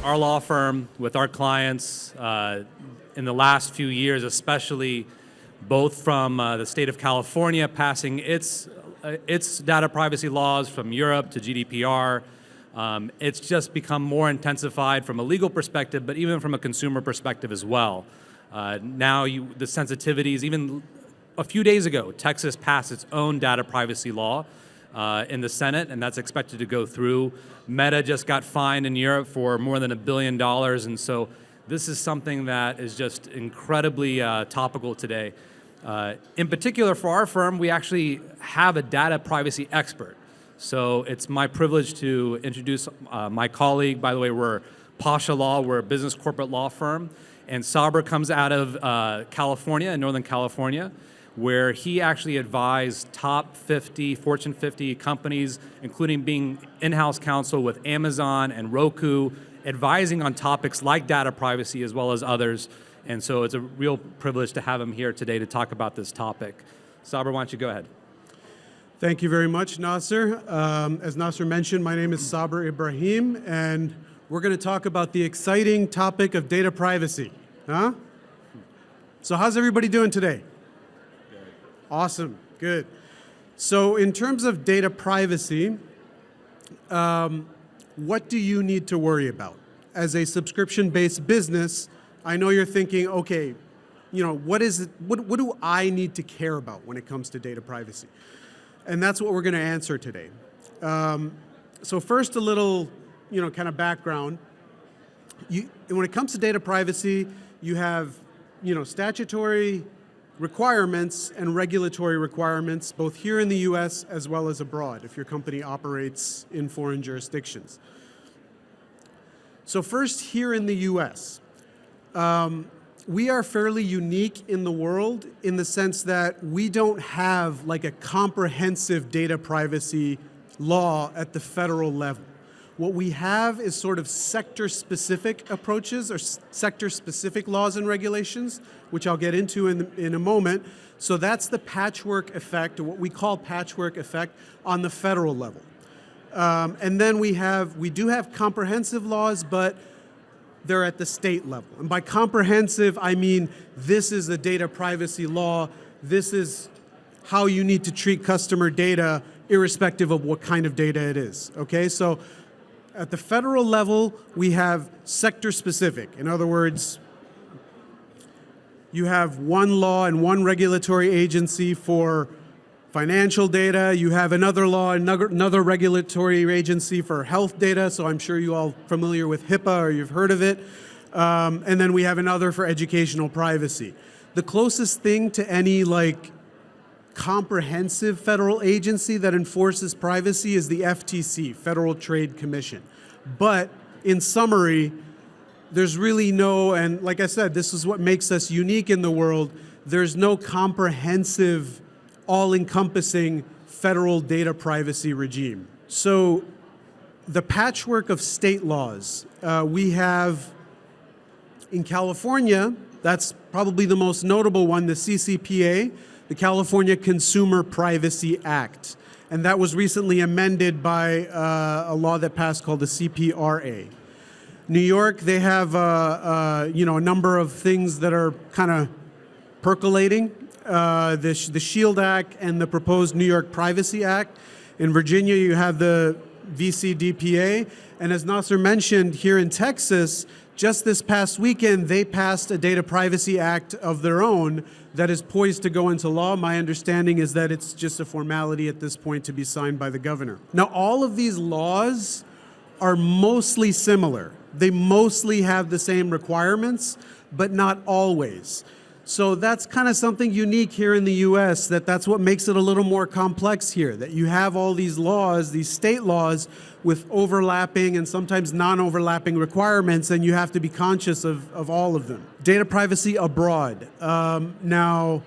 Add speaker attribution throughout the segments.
Speaker 1: our law firm with our clients in the last few years, especially both from the state of California passing its data privacy laws from Europe to GDPR. It's just become more intensified from a legal perspective, but even from a consumer perspective as well. Now the sensitivities, even a few days ago, Texas passed its own data privacy law in the Senate, and that's expected to go through. Meta just got fined in Europe for more than $1 billion, and so this is something that is just incredibly topical today. In particular, for our firm, we actually have a data privacy expert. So it's my privilege to introduce my colleague. By the way, we're Pasha Law, we're a business corporate law firm, and Sabra comes out of California, in Northern California, where he actually advised top 50, Fortune 50 companies, including being in-house counsel with Amazon and Roku, advising on topics like data privacy as well as others. And so it's a real privilege to have him here today to talk about this topic. Sabra, why don't you go ahead?
Speaker 2: Thank you very much, Nasser. As Nasser mentioned, my name is Sabra Ibrahim, and we're going to talk about the exciting topic of data privacy. Huh? So how's everybody doing today? Good. Awesome, good. So in terms of data privacy, what do you need to worry about? As a subscription-based business, I know you're thinking, okay, you know, what do I need to care about when it comes to data privacy? And that's what we're going to answer today. So first, a little, kind of background. When it comes to data privacy, you have, statutory requirements and regulatory requirements, both here in the US as well as abroad, if your company operates in foreign jurisdictions. So first, here in the US, we are fairly unique in the world in the sense that we don't have like a comprehensive data privacy law at the federal level. What we have is sort of sector-specific approaches or sector-specific laws and regulations, which I'll get into in a moment. So that's the patchwork effect, or what we call patchwork effect, on the federal level. And then we do have comprehensive laws, but they're at the state level. And by comprehensive, I mean this is the data privacy law. This is how you need to treat customer data irrespective of what kind of data it is. Okay, so at the federal level, we have sector specific. In other words, you have one law and one regulatory agency for financial data. You have another law, another regulatory agency for health data, so I'm sure you all familiar with HIPAA or you've heard of it. And then we have another for educational privacy. The closest thing to any comprehensive federal agency that enforces privacy is the FTC, Federal Trade Commission. But in summary, there's really no, and like I said, this is what makes us unique in the world, there's no comprehensive, all-encompassing federal data privacy regime. So the patchwork of state laws, we have in California, that's probably the most notable one, the CCPA, the California Consumer Privacy Act. And that was recently amended by a law that passed called the CPRA. New York, they have a number of things that are kind of percolating. The SHIELD Act and the proposed New York Privacy Act. In Virginia, you have the VCDPA. And as Nasser mentioned, here in Texas, just this past weekend, they passed a Data Privacy Act of their own that is poised to go into law. My understanding is that it's just a formality at this point to be signed by the governor. Now, all of these laws are mostly similar. They mostly have the same requirements, but not always. So that's kind of something unique here in the US, that's what makes it a little more complex here, that you have all these laws, these state laws with overlapping and sometimes non-overlapping requirements, and you have to be conscious of all of them. Data privacy abroad. Now,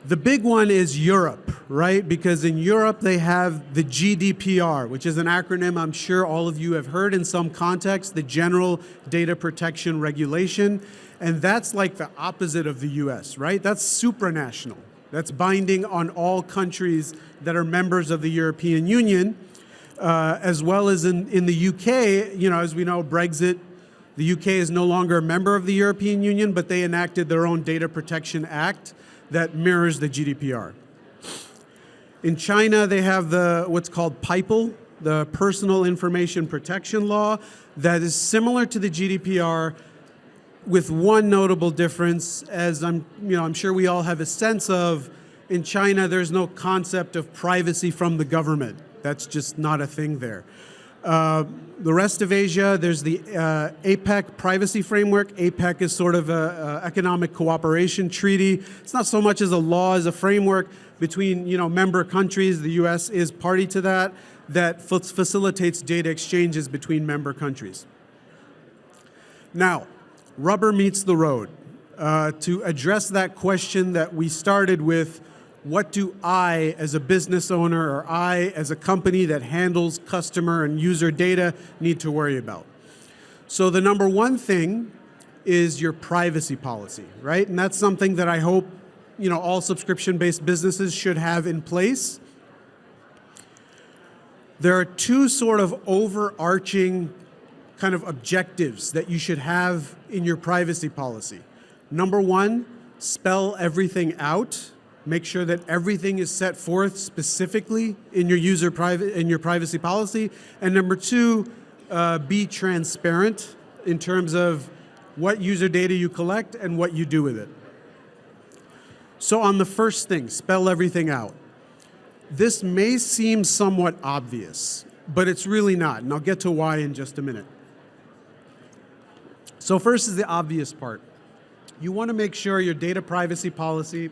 Speaker 2: the big one is Europe, right? Because in Europe they have the GDPR, which is an acronym I'm sure all of you have heard in some context, the General Data Protection Regulation. And that's like the opposite of the US, right? That's supranational. That's binding on all countries that are members of the European Union, as well as in the UK, as we know, Brexit, The UK is no longer a member of the European Union, but they enacted their own Data Protection Act that mirrors the GDPR. In China, they have what's called PIPL, the Personal Information Protection Law, that is similar to the GDPR, with one notable difference, as I'm sure we all have a sense of. In China, there's no concept of privacy from the government. That's just not a thing there. The rest of Asia, there's the APEC privacy framework. APEC is sort of an economic cooperation treaty. It's not so much as a law, as a framework between member countries. The U.S. is party to that facilitates data exchanges between member countries. Now, rubber meets the road. To address that question that we started with, what do I, as a business owner, or I, as a company that handles customer and user data, need to worry about? So the number one thing is your privacy policy, right? And that's something that I hope all subscription-based businesses should have in place. There are two sort of overarching kind of objectives that you should have in your privacy policy. Number one, spell everything out. Make sure that everything is set forth specifically in your privacy policy. And number two, be transparent in terms of what user data you collect and what you do with it. So on the first thing, spell everything out. This may seem somewhat obvious, but it's really not, and I'll get to why in just a minute. So first is the obvious part. You want to make sure your data privacy policy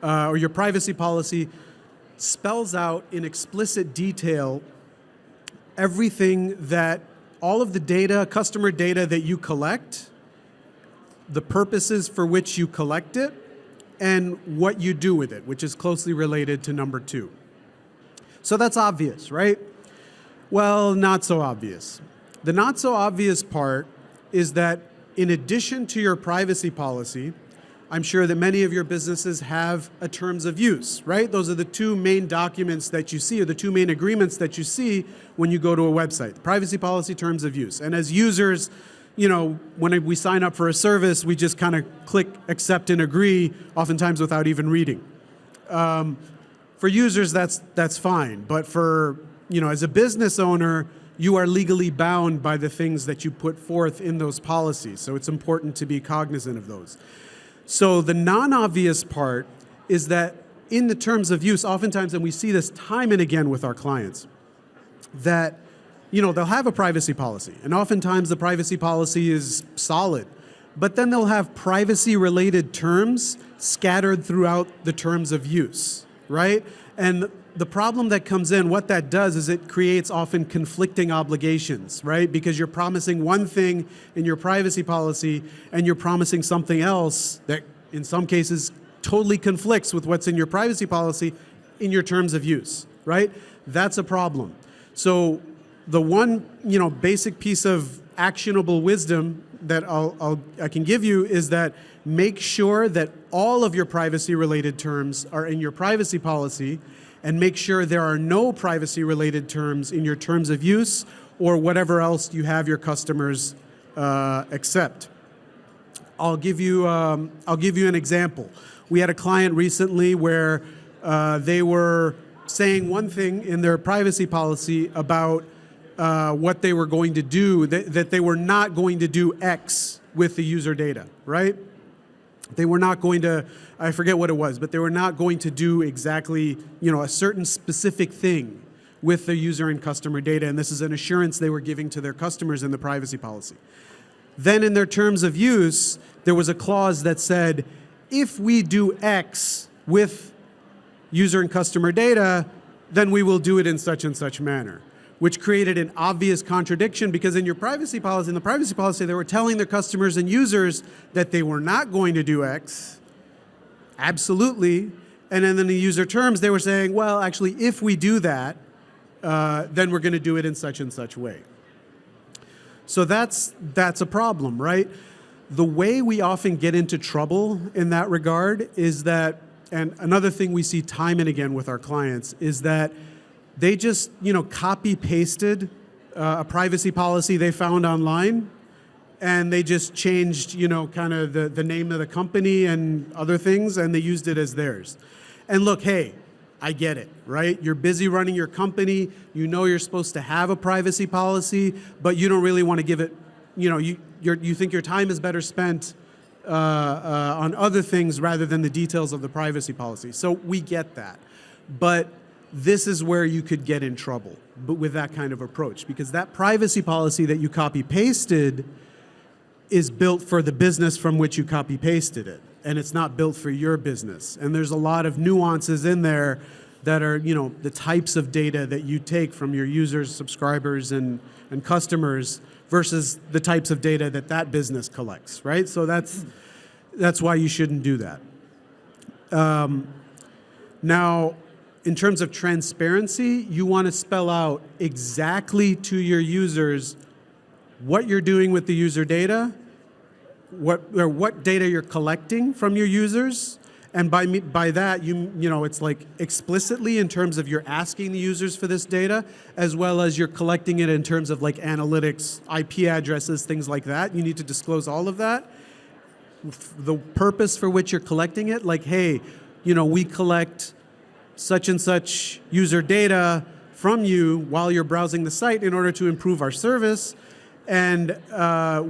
Speaker 2: or your privacy policy spells out in explicit detail everything that all of the data, customer data that you collect, the purposes for which you collect it, and what you do with it, which is closely related to number two. So that's obvious, right? Well, not so obvious. The not so obvious part is that in addition to your privacy policy, I'm sure that many of your businesses have a terms of use, right? Those are the two main documents that you see, or the two main agreements that you see when you go to a website: the privacy policy, terms of use. And as users, when we sign up for a service, we just kind of click accept and agree, oftentimes without even reading. For users, that's fine. But for, as a business owner, you are legally bound by the things that you put forth in those policies. So it's important to be cognizant of those. So the non-obvious part is that in the terms of use, oftentimes, and we see this time and again with our clients, that they'll have a privacy policy, and oftentimes the privacy policy is solid, but then they'll have privacy-related terms scattered throughout the terms of use, right? And the problem that comes in, what that does is it creates often conflicting obligations, right? Because you're promising one thing in your privacy policy and you're promising something else that in some cases totally conflicts with what's in your privacy policy in your terms of use, right? That's a problem. So the one, basic piece of actionable wisdom that I can give you is that make sure that all of your privacy-related terms are in your privacy policy, and make sure there are no privacy-related terms in your terms of use or whatever else you have your customers accept. I'll give you an example. We had a client recently where they were saying one thing in their privacy policy about what they were going to do, that they were not going to do X with the user data, right? They were not going to, I forget what it was, but they were not going to do exactly, a certain specific thing with the user and customer data, and this is an assurance they were giving to their customers in the privacy policy. Then in their terms of use, there was a clause that said, if we do X with user and customer data, then we will do it in such and such manner, which created an obvious contradiction, because in the privacy policy, they were telling their customers and users that they were not going to do X, absolutely, and then in the user terms, they were saying, well, actually, if we do that, then we're going to do it in such and such way. So that's a problem, right? The way we often get into trouble in that regard is that, and another thing we see time and again with our clients, is that they just, copy-pasted a privacy policy they found online and they just changed, kind of the name of the company and other things, and they used it as theirs. And look, hey, I get it, right? You're busy running your company. You know you're supposed to have a privacy policy, but you don't really want to give it, you think your time is better spent on other things rather than the details of the privacy policy. So we get that. But this is where you could get in trouble with that kind of approach, because that privacy policy that you copy-pasted is built for the business from which you copy-pasted it, and it's not built for your business. And there's a lot of nuances in there that are, the types of data that you take from your users, subscribers, and customers versus the types of data that that business collects, right? So that's why you shouldn't do that. Now, in terms of transparency, you want to spell out exactly to your users what you're doing with the user data, what data you're collecting from your users, and by that, it's like explicitly in terms of you're asking the users for this data, as well as you're collecting it in terms of like analytics, IP addresses, things like that. You need to disclose all of that. The purpose for which you're collecting it, like, hey, we collect such and such user data from you while you're browsing the site in order to improve our service, and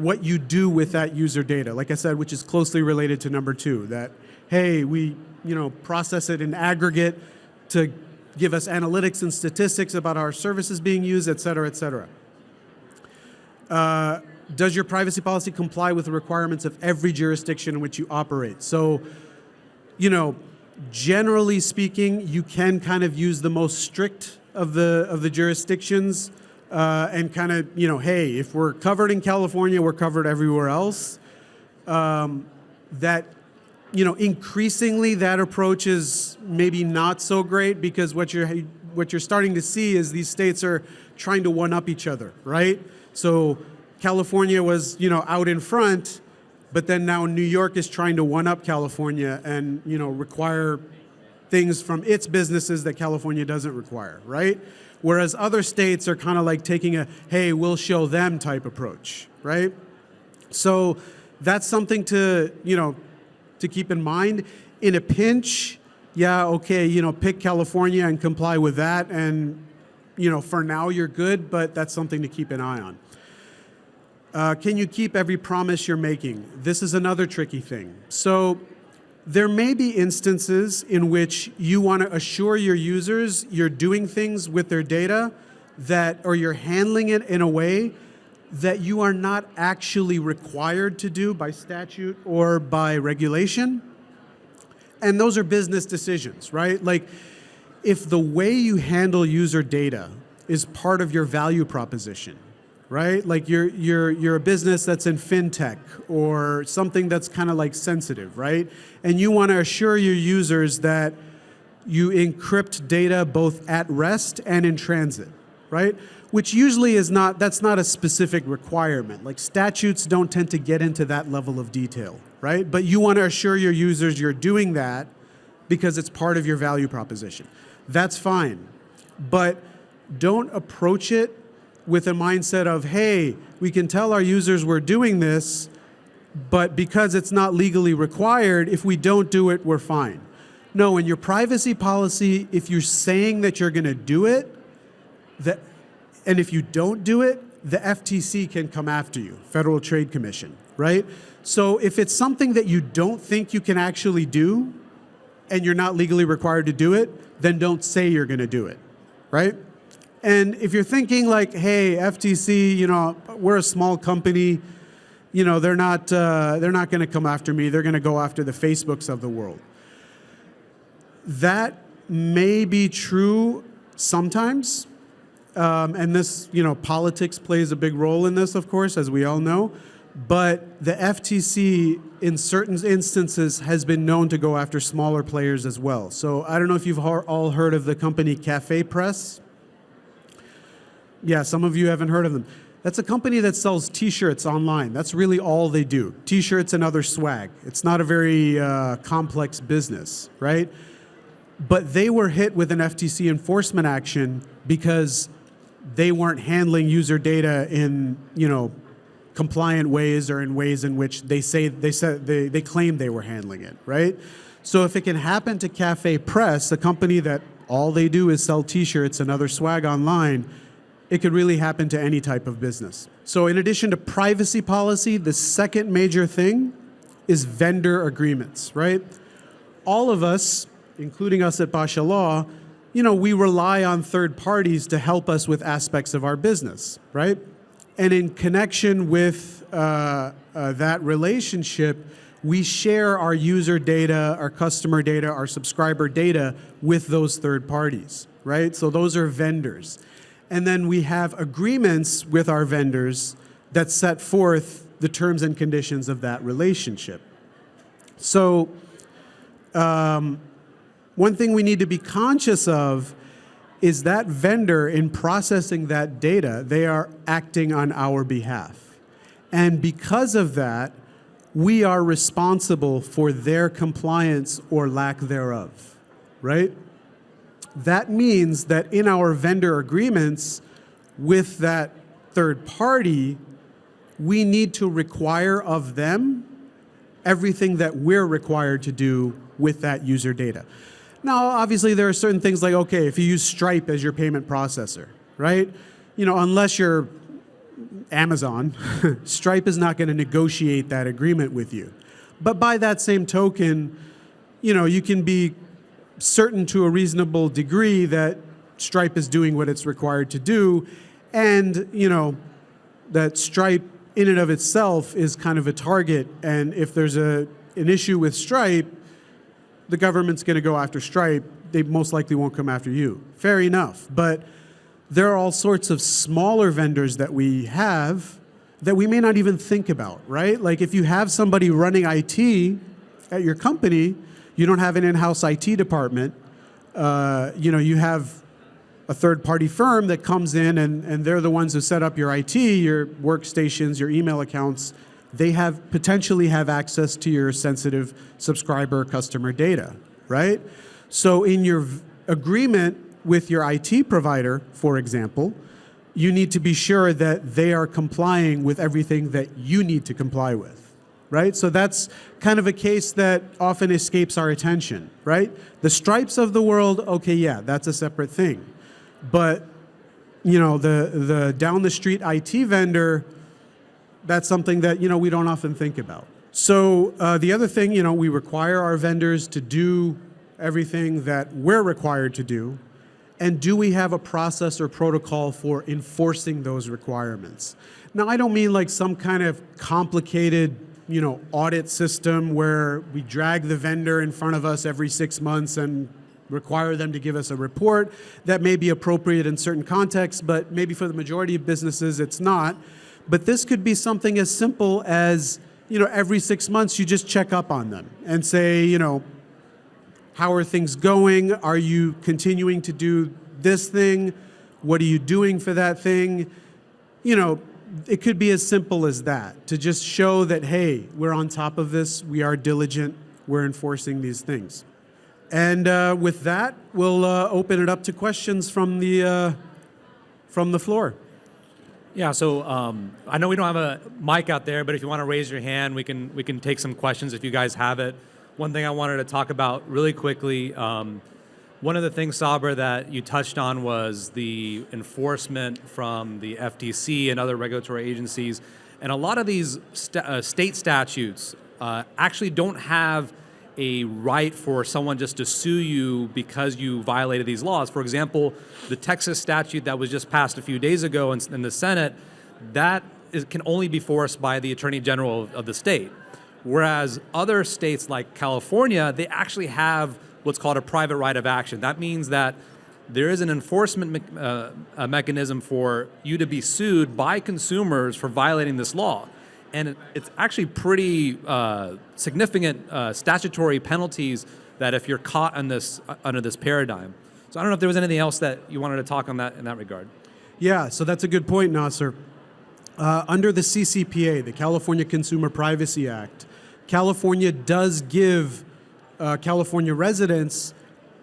Speaker 2: what you do with that user data, like I said, which is closely related to number 2, that, hey, we process it in aggregate to give us analytics and statistics about how our services being used, et cetera, et cetera. Does your privacy policy comply with the requirements of every jurisdiction in which you operate? So, generally speaking, you can kind of use the most strict of the jurisdictions, and kind of, hey, if we're covered in California, we're covered everywhere else. That, increasingly that approach is maybe not so great, because what you're starting to see is these states are trying to one-up each other, right? So California was, out in front, but then now New York is trying to one-up California and, require things from its businesses that California doesn't require, right? Whereas other states are kind of like taking a, hey, we'll show them type approach, right? So that's something to, to keep in mind. In a pinch, yeah, okay, pick California and comply with that, and, for now you're good, but that's something to keep an eye on. Can you keep every promise you're making? This is another tricky thing. So there may be instances in which you want to assure your users you're doing things with their data or you're handling it in a way that you are not actually required to do by statute or by regulation. And those are business decisions, right? Like, if the way you handle user data is part of your value proposition, right? Like you're a business that's in fintech or something that's kind of like sensitive, right? And you want to assure your users that you encrypt data both at rest and in transit, right? Which usually that's not a specific requirement. Like, statutes don't tend to get into that level of detail, right? But you want to assure your users you're doing that because it's part of your value proposition. That's fine. But don't approach it with a mindset of, hey, we can tell our users we're doing this, but because it's not legally required, if we don't do it, we're fine. No, in your privacy policy, if you're saying that you're going to do it, and if you don't do it, the FTC can come after you, Federal Trade Commission, right? So if it's something that you don't think you can actually do, and you're not legally required to do it, then don't say you're going to do it, right? And if you're thinking like, hey, FTC, we're a small company, they're not going to come after me. They're going to go after the Facebooks of the world. That may be true sometimes, and this, politics plays a big role in this, of course, as we all know. But the FTC, in certain instances, has been known to go after smaller players as well. So I don't know if you've all heard of the company Cafe Press. Yeah, some of you haven't heard of them. That's a company that sells T-shirts online. That's really all they do. T-shirts and other swag. It's not a very complex business, right? But they were hit with an FTC enforcement action because they weren't handling user data in, compliant ways or in ways in which they claim they were handling it, right? So if it can happen to Cafe Press, a company that all they do is sell T-shirts and other swag online, it could really happen to any type of business. So in addition to privacy policy, the second major thing is vendor agreements, right? All of us, including us at Pasha Law, we rely on third parties to help us with aspects of our business, right? And in connection with that relationship, we share our user data, our customer data, our subscriber data with those third parties, right? So those are vendors. And then we have agreements with our vendors that set forth the terms and conditions of that relationship. So one thing we need to be conscious of is that vendor, in processing that data, they are acting on our behalf. And because of that, we are responsible for their compliance or lack thereof, right? That means that in our vendor agreements with that third party, we need to require of them everything that we're required to do with that user data. Now, obviously, there are certain things like, okay, if you use Stripe as your payment processor, right? Unless you're Amazon, Stripe is not going to negotiate that agreement with you. But by that same token, you can be certain to a reasonable degree that Stripe is doing what it's required to do, and that Stripe in and of itself is kind of a target, and if there's an issue with Stripe, the government's going to go after Stripe. They most likely won't come after you. Fair enough. But there are all sorts of smaller vendors that we have that we may not even think about, right? Like if you have somebody running IT at your company, you don't have an in-house IT department. You have a third-party firm that comes in and they're the ones who set up your IT, your workstations, your email accounts. They potentially have access to your sensitive subscriber customer data, right? So in your agreement with your IT provider, for example, you need to be sure that they are complying with everything that you need to comply with, right? So that's kind of a case that often escapes our attention, right? The Stripes of the world, okay, yeah, that's a separate thing. But, the down the street IT vendor, that's something that, we don't often think about. So the other thing, we require our vendors to do everything that we're required to do. And do we have a process or protocol for enforcing those requirements? Now, I don't mean like some kind of complicated, audit system where we drag the vendor in front of us every 6 months and require them to give us a report. That may be appropriate in certain contexts, but maybe for the majority of businesses, it's not. But this could be something as simple as, every 6 months you just check up on them and say, how are things going? Are you continuing to do this thing? What are you doing for that thing? It could be as simple as that, to just show that, hey, we're on top of this, we are diligent, we're enforcing these things. And with that, we'll open it up to questions from the floor.
Speaker 1: Yeah, so I know we don't have a mic out there, but if you want to raise your hand, we can take some questions if you guys have it. One thing I wanted to talk about really quickly, one of the things, Sabra, that you touched on was the enforcement from the FTC and other regulatory agencies. And a lot of these state statutes actually don't have a right for someone just to sue you because you violated these laws. For example, the Texas statute that was just passed a few days ago in the Senate, can only be forced by the Attorney General of the state. Whereas other states like California, they actually have what's called a private right of action. That means that there is an enforcement mechanism for you to be sued by consumers for violating this law. And it's actually pretty significant statutory penalties that if you're caught under this paradigm. So I don't know if there was anything else that you wanted to talk on that in that regard.
Speaker 2: Yeah, so that's a good point, Nasser. Under the CCPA, the California Consumer Privacy Act, California does give California residents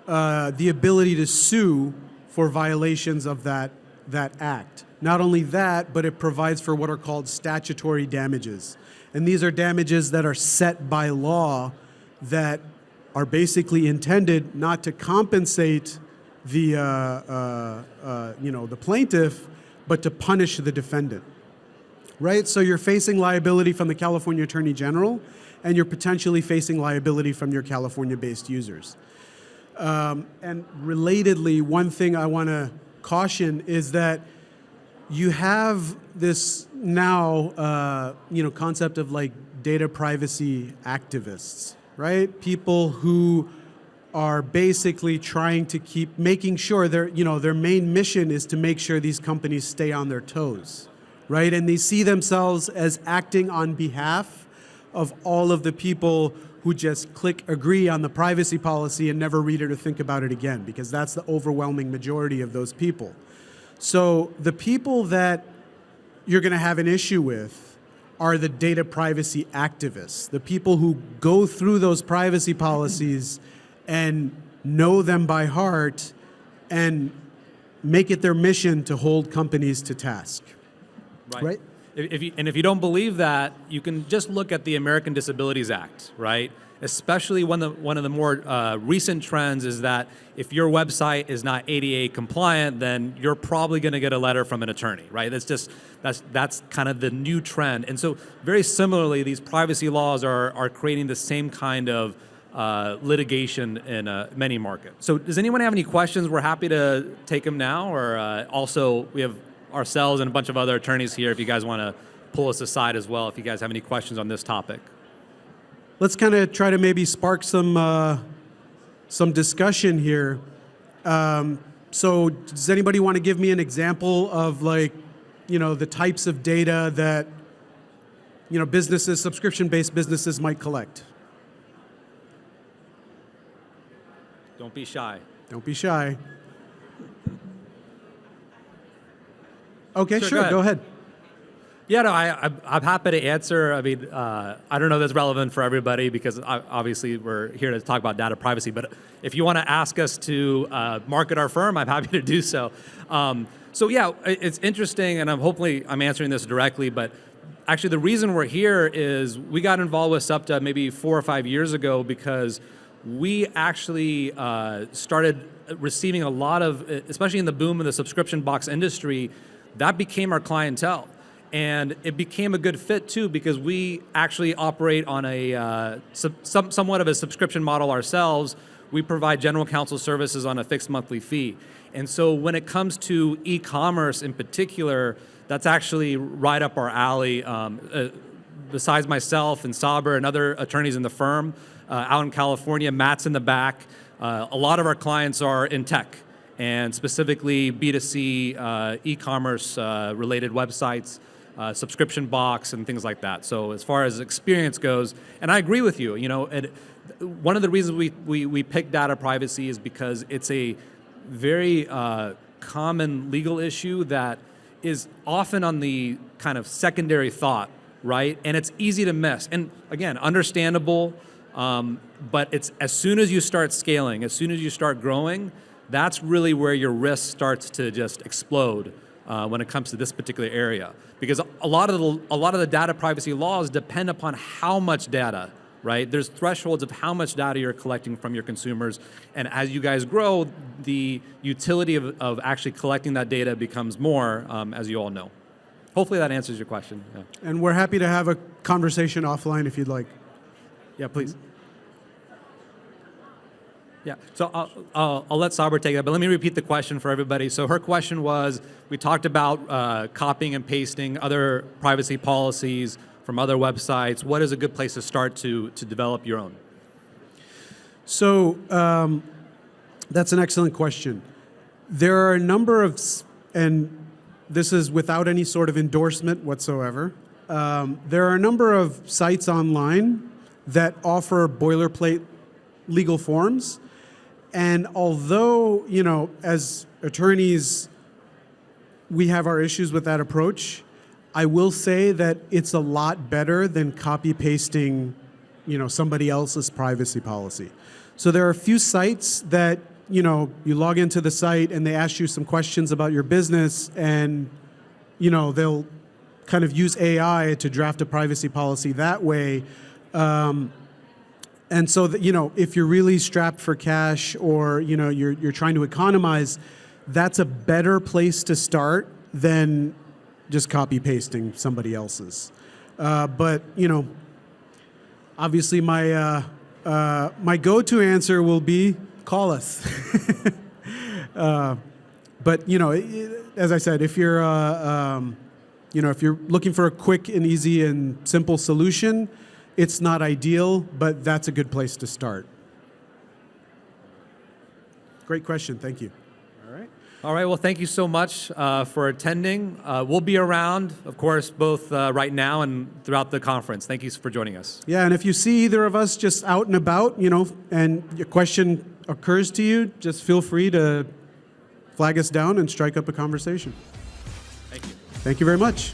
Speaker 2: the ability to sue for violations of that that act. Not only that, but it provides for what are called statutory damages. And these are damages that are set by law that are basically intended not to compensate the plaintiff, but to punish the defendant. Right? So you're facing liability from the California Attorney General, and you're potentially facing liability from your California-based users. And relatedly, one thing I want to caution is that you have this now, concept of like data privacy activists, right? People who are basically trying to keep making sure their main mission is to make sure these companies stay on their toes, right? And they see themselves as acting on behalf of all of the people who just click agree on the privacy policy and never read it or think about it again, because that's the overwhelming majority of those people. So the people that you're going to have an issue with are the data privacy activists, the people who go through those privacy policies and know them by heart and make it their mission to hold companies to task. Right?
Speaker 1: If you don't believe that, you can just look at the American Disabilities Act, right? Especially one of the more recent trends is that if your website is not ADA compliant, then you're probably going to get a letter from an attorney, right? That's kind of the new trend. And so very similarly, these privacy laws are creating the same kind of litigation in many markets. So does anyone have any questions? We're happy to take them now, or also we have ourselves and a bunch of other attorneys here if you guys want to pull us aside as well, if you guys have any questions on this topic.
Speaker 2: Let's kind of try to maybe spark some discussion here. So does anybody want to give me an example of the types of data that, businesses, subscription-based businesses might collect?
Speaker 1: Don't be shy.
Speaker 2: Don't be shy. Okay,
Speaker 1: Sure,
Speaker 2: go ahead.
Speaker 1: Yeah, no, I'm happy to answer. I mean, I don't know if that's relevant for everybody because obviously we're here to talk about data privacy, but if you want to ask us to market our firm, I'm happy to do so. So yeah, it's interesting, and I'm answering this directly, but actually the reason we're here is we got involved with SUBTA maybe 4 or 5 years ago because we actually started receiving a lot of, especially in the boom of the subscription box industry, that became our clientele. And it became a good fit too because we actually operate on a somewhat of a subscription model ourselves. We provide general counsel services on a fixed monthly fee. And so when it comes to e-commerce in particular, that's actually right up our alley. Besides myself and Saber and other attorneys in the firm out in California, Matt's in the back. A lot of our clients are in tech and specifically B2C e-commerce related websites. Subscription box and things like that. So as far as experience goes, and I agree with you, one of the reasons we pick data privacy is because it's a very common legal issue that is often on the kind of secondary thought, right? And it's easy to miss. And again, understandable, but it's as soon as you start scaling, as soon as you start growing, that's really where your risk starts to just explode. When it comes to this particular area, because a lot of the data privacy laws depend upon how much data, right? There's thresholds of how much data you're collecting from your consumers, and as you guys grow, the utility of actually collecting that data becomes more, as you all know. Hopefully that answers your question. Yeah.
Speaker 2: And we're happy to have a conversation offline if you'd like. Yeah, please.
Speaker 1: Yeah, so I'll let Saber take that, but let me repeat the question for everybody. So her question was, we talked about copying and pasting other privacy policies from other websites. What is a good place to start to develop your own?
Speaker 2: So that's an excellent question. There are a number of, and this is without any sort of endorsement whatsoever, there are a number of sites online that offer boilerplate legal forms. And although, as attorneys, we have our issues with that approach, I will say that it's a lot better than copy-pasting, somebody else's privacy policy. So there are a few sites that you know, you log into the site and they ask you some questions about your business, and, you know, they'll kind of use AI to draft a privacy policy that way. And so that, you know, if you're really strapped for cash, or, you know, you're trying to economize, that's a better place to start than just copy pasting somebody else's. But, you know, obviously my my go-to answer will be call us. But, you know, as I said, if you're you know, if you're looking for a quick and easy and simple solution, it's not ideal, but that's a good place to start. Great question. Thank you. All right.
Speaker 1: All right. Well, thank you so much for attending. We'll be around, of course, both right now and throughout the conference. Thank you for joining us.
Speaker 2: Yeah, and if you see either of us just out and about, you know, and your question occurs to you, just feel free to flag us down and strike up a conversation.
Speaker 1: Thank you.
Speaker 2: Thank you very much.